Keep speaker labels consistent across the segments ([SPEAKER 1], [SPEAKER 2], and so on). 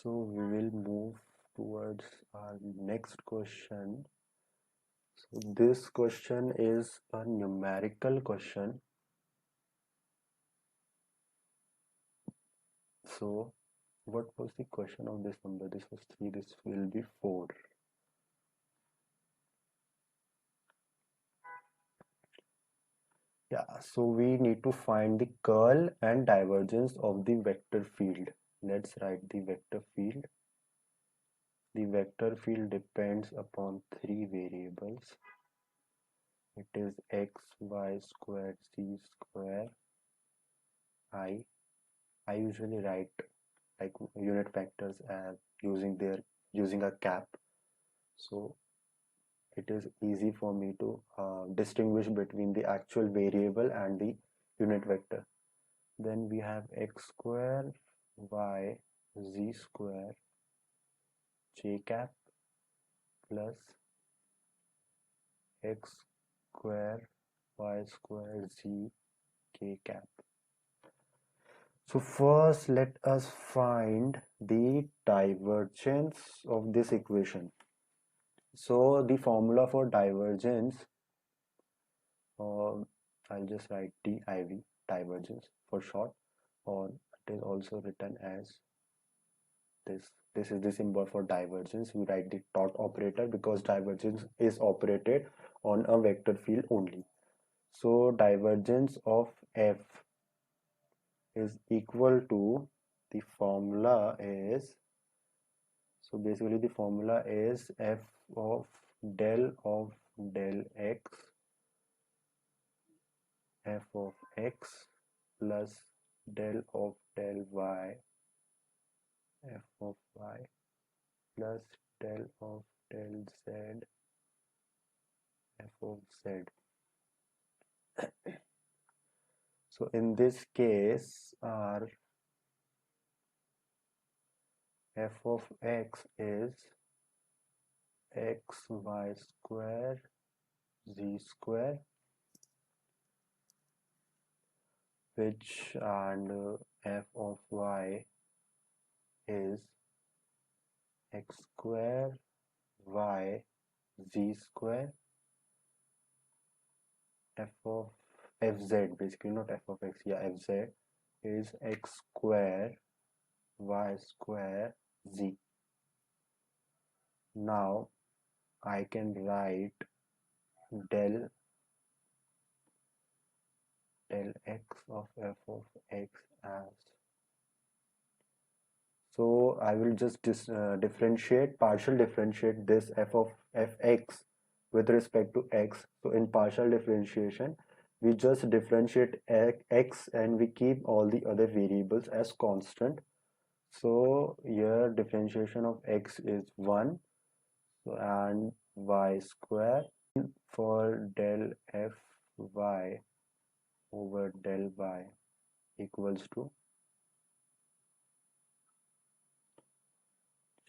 [SPEAKER 1] So we will move towards our next question. So this question is a numerical question. So what was the question of this number? This was 3, this will be 4. Yeah, so we need to find the curl and divergence of the vector field. Let's write the vector field. The vector field depends upon 3 variables. It is x, y squared, z square, I. I usually write like unit vectors as using a cap. So it is easy for me to distinguish between the actual variable and the unit vector. Then we have x square, y, z square, j cap plus x square, y square, z, k cap. So first let us find the divergence of this equation. So the formula for divergence, I'll just write DIV, divergence for short, or it is also written as this. This is the symbol for divergence. We write the dot operator because divergence is operated on a vector field only. So divergence of F is equal to, the formula is, so basically the formula is F of del x, f of x plus del y, f of y plus del z, f of z. So in this case, our f of x is xy square z square, which and f of y is x square y z square, f of fz, basically not f of x, yeah, fz is x square y square z. Now I can write del x of f of x as, so I will just partial differentiate this f of fx with respect to x. So in partial differentiation, we just differentiate x and we keep all the other variables as constant. So here differentiation of x is 1, so, and y square for del fy over del y equals to,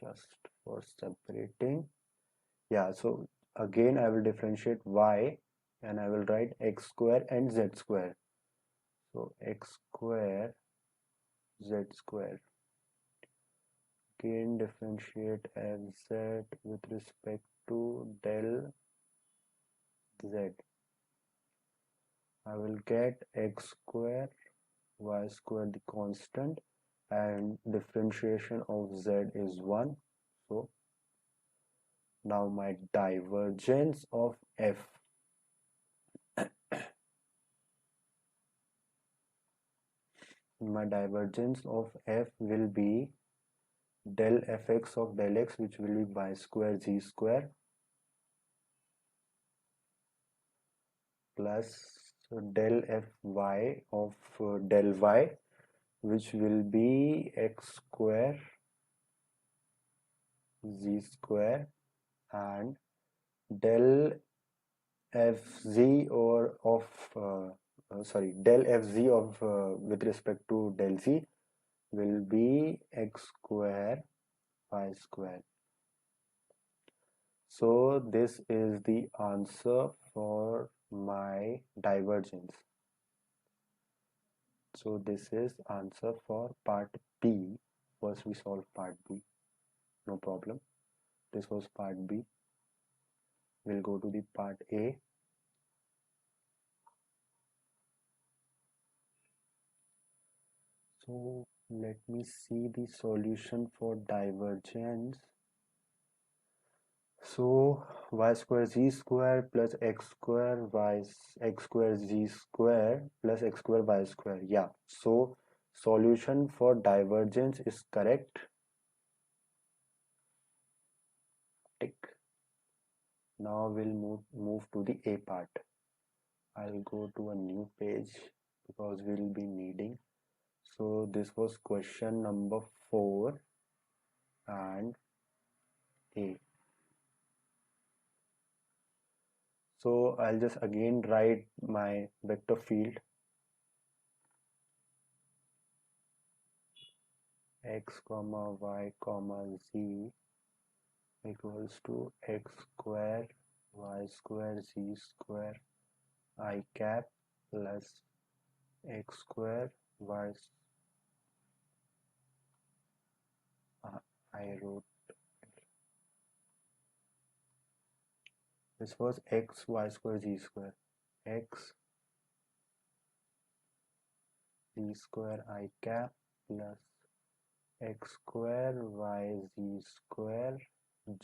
[SPEAKER 1] just for separating, yeah, so again I will differentiate y and I will write x square and z square. So x square z square, again differentiate fz with respect to del z. I will get x square y square, the constant, and differentiation of z is 1. So now my divergence of f, my divergence of f will be del fx of del x, which will be y square z square, plus del fy of del y, which will be x square z square, and del fz or of del fz of with respect to del z will be x square y square. So this is the answer for my divergence. So this is answer for part B first we solve part B. No problem. This was part B. We'll go to the part A. So let me see the solution for divergence. So y square z square plus x square y x square z square plus x square y square. Yeah. So solution for divergence is correct. Tick. Now we'll move to the A part. I'll go to a new page because we'll be needing. So this was question number 4 and A. So I'll just again write my vector field x comma y comma z equals to x square y square z square I cap plus x square y. I wrote this was x y square z square x z square I cap plus x square y z square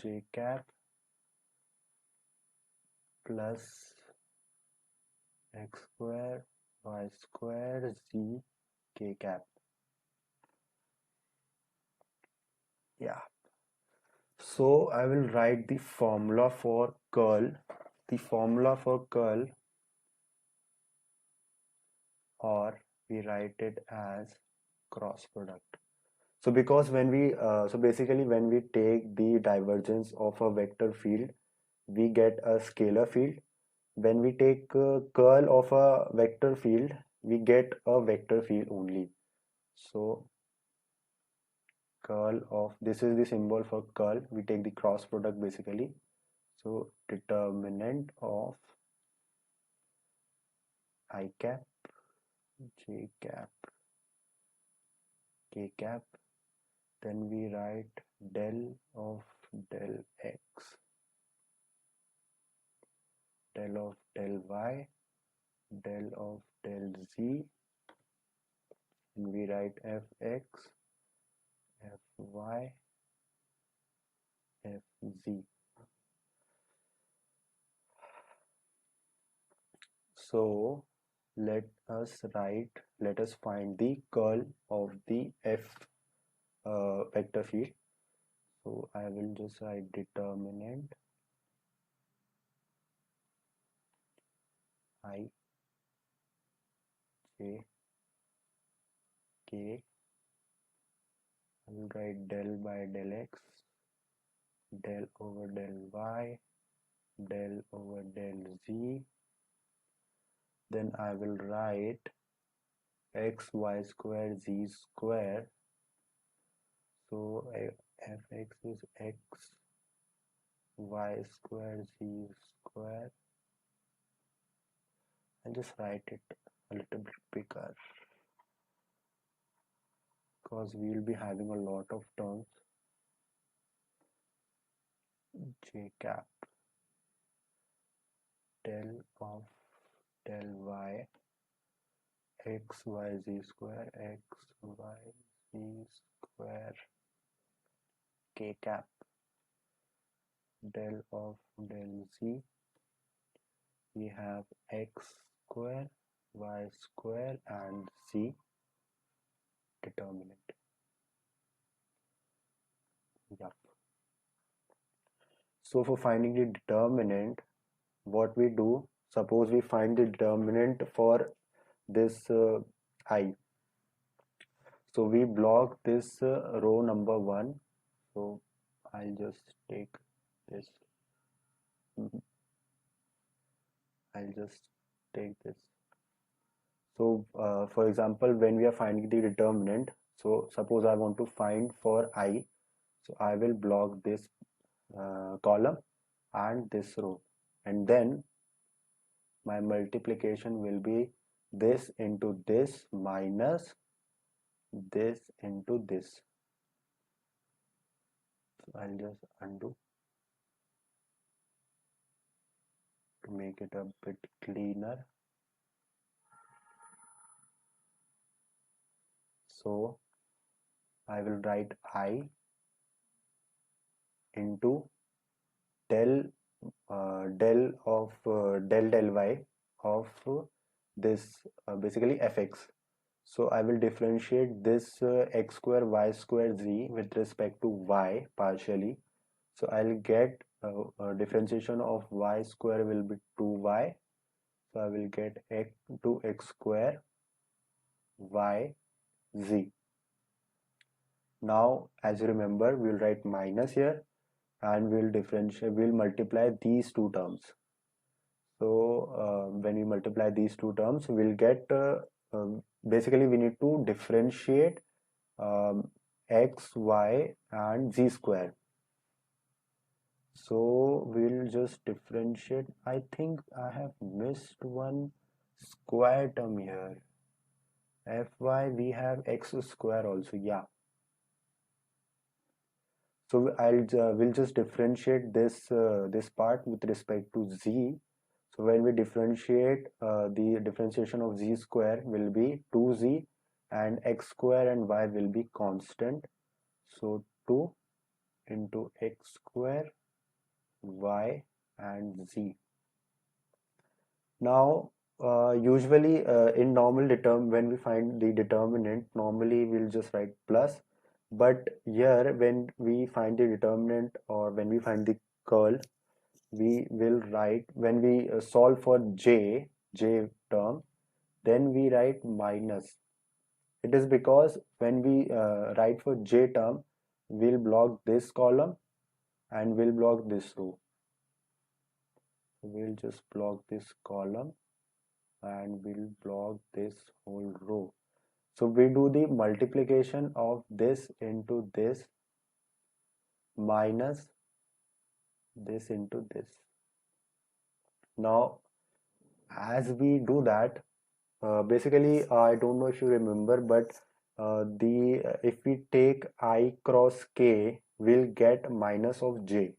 [SPEAKER 1] j cap plus x square y square z k cap. Yeah. So I will write the formula for curl. The formula for curl, or we write it as cross product. So because when we so basically when we take the divergence of a vector field, we get a scalar field. When we take curl of a vector field, we get a vector field only. So curl of, this is the symbol for curl. We take the cross product basically. So determinant of I cap, j cap, k cap. Then we write del of del x, del of del y, del of del z, and we write fx, fy, fz. So let us find the curl of the f vector field. So I will just write determinant I j k. I will write del by del x, del over del y, del over del z. Then I will write x y square z square. So fx is x y square z square. And just write it a little bit bigger because we will be having a lot of terms. J cap del of del y x y z square x y z square k cap del of del z. We have x square y square and z determinant. Yep. So for finding the determinant, what we do, suppose we find the determinant for this I. So we block this row number 1. So I'll just take this. I'll just take this. So for example, when we are finding the determinant, so suppose I want to find for I, so I will block this column and this row, and then my multiplication will be this into this minus this into this. I'll just undo to make it a bit cleaner. So I will write I into del del y of this basically fx. So I will differentiate this x square y square z with respect to y partially. So I'll get differentiation of y square will be 2y. So I will get x 2x square y z. Now as you remember, we'll write minus here and we'll multiply these two terms. So when we multiply these two terms, we'll get basically we need to differentiate um, x, y, and z square. So we'll just differentiate. I think I have missed one square term here. Fy we have x square also. Yeah. So we'll just differentiate this part with respect to z. So when we differentiate, the differentiation of z square will be 2z and x square and y will be constant. So 2 into x square, y and z. Now, usually in normal when we find the determinant, normally we'll just write plus. But here, when we find the determinant or when we find the curl, we will write when we solve for j term, then we write minus. It is because when we write for j term, we'll block this column and we'll block this row. We'll just block this column and we'll block this whole row. So we do the multiplication of this into this minus this into this. Now as we do that, basically I don't know if you remember, but the if we take I cross k, we'll get minus of j.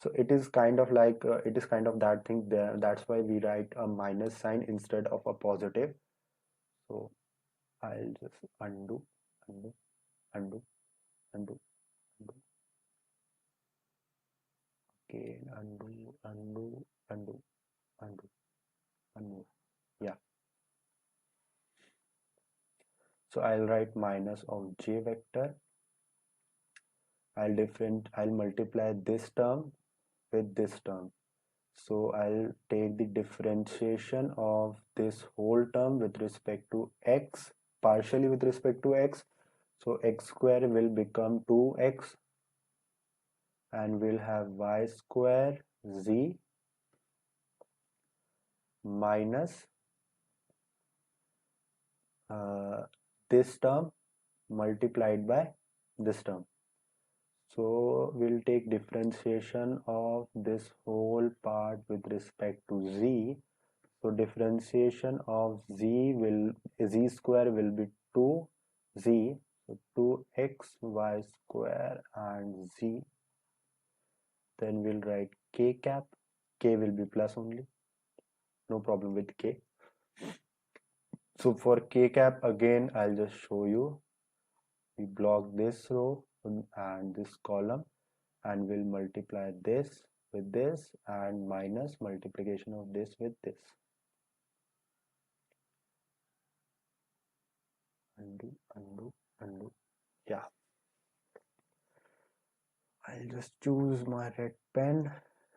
[SPEAKER 1] So it is kind of like it is kind of that thing there. That's why we write a minus sign instead of a positive. So I'll just undo, undo, undo, undo, undo, again, undo, undo, undo, undo, undo. Yeah. So I'll write minus of j vector. I'll multiply this term with this term. So I'll take the differentiation of this whole term with respect to x, partially with respect to x. So x square will become 2x and we'll have y square z minus this term multiplied by this term. So we'll take differentiation of this whole part with respect to z. So differentiation of z square will be 2z, so 2x y square and z. Then we'll write k cap. K will be plus only, no problem with k. So for k cap again, I'll just show you. We block this row and this column and we'll multiply this with this and minus multiplication of this with this. Undo, undo, undo. Yeah. I'll just choose my red pen.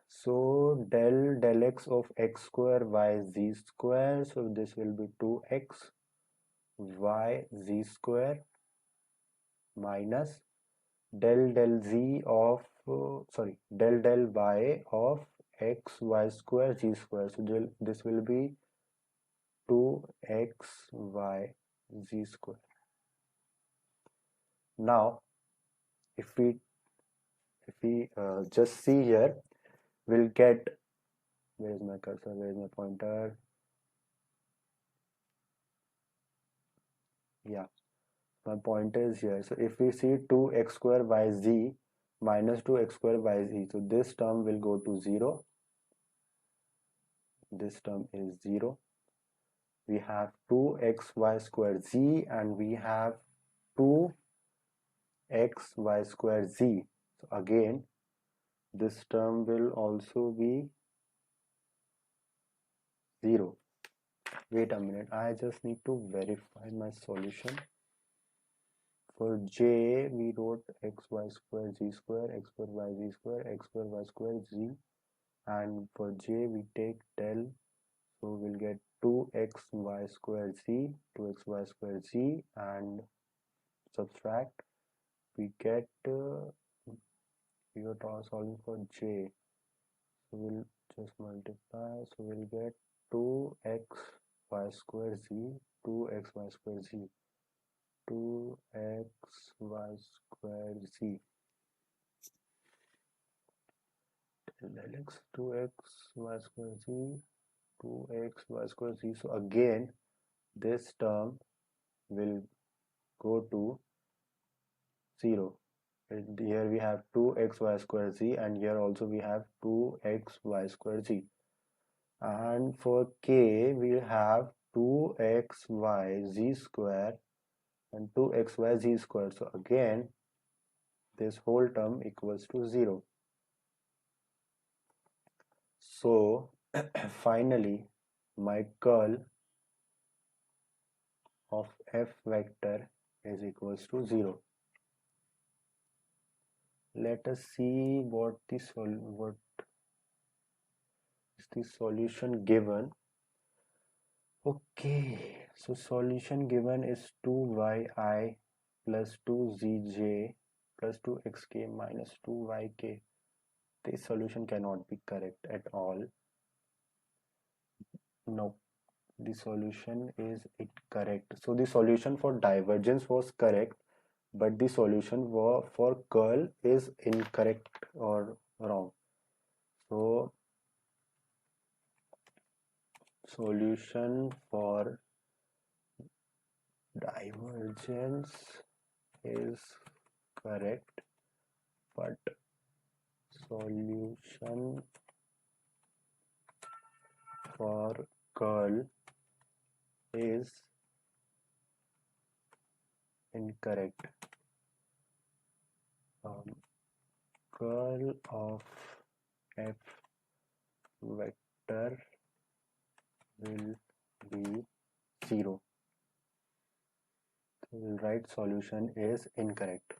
[SPEAKER 1] So del x of x square y z square. So this will be 2x y z square minus del z of del y of x y square z square. So this will be 2x y z square. Now if we just see here, we'll get, where is my cursor, where is my pointer? Yeah, my pointer is here. So if we see 2x square y z, minus 2x square y z. So this term will go to 0. This term is 0. We have 2xy square z and we have 2xy square z. So again, this term will also be 0. Wait a minute, I just need to verify my solution. For j, we wrote xy square z square, x square y z square, x square y square z. And for j, we take del. So we'll get 2xy square z, 2xy square z, and subtract. We get, we are solving for j. So we'll just multiply. So we'll get 2xy square z, 2xy square z, 2xy square z. Del x 2xy square z, 2xy square z. So again, this term will go to 0. And here we have 2xy square z, and here also we have 2xy square z. And for k, we have 2xy z square and 2xy z square. So again, this whole term equals to 0. So finally, my curl of f vector is equals to 0. Let us see what is the solution given. Okay, so solution given is 2yi plus 2zj plus 2xk minus 2yk. This solution cannot be correct at all. No, the solution is incorrect. So the solution for divergence was correct, but the solution for curl is incorrect or wrong. So solution for divergence is correct, but solution for curl is incorrect. Curl of f vector will be 0. So we'll write solution is incorrect.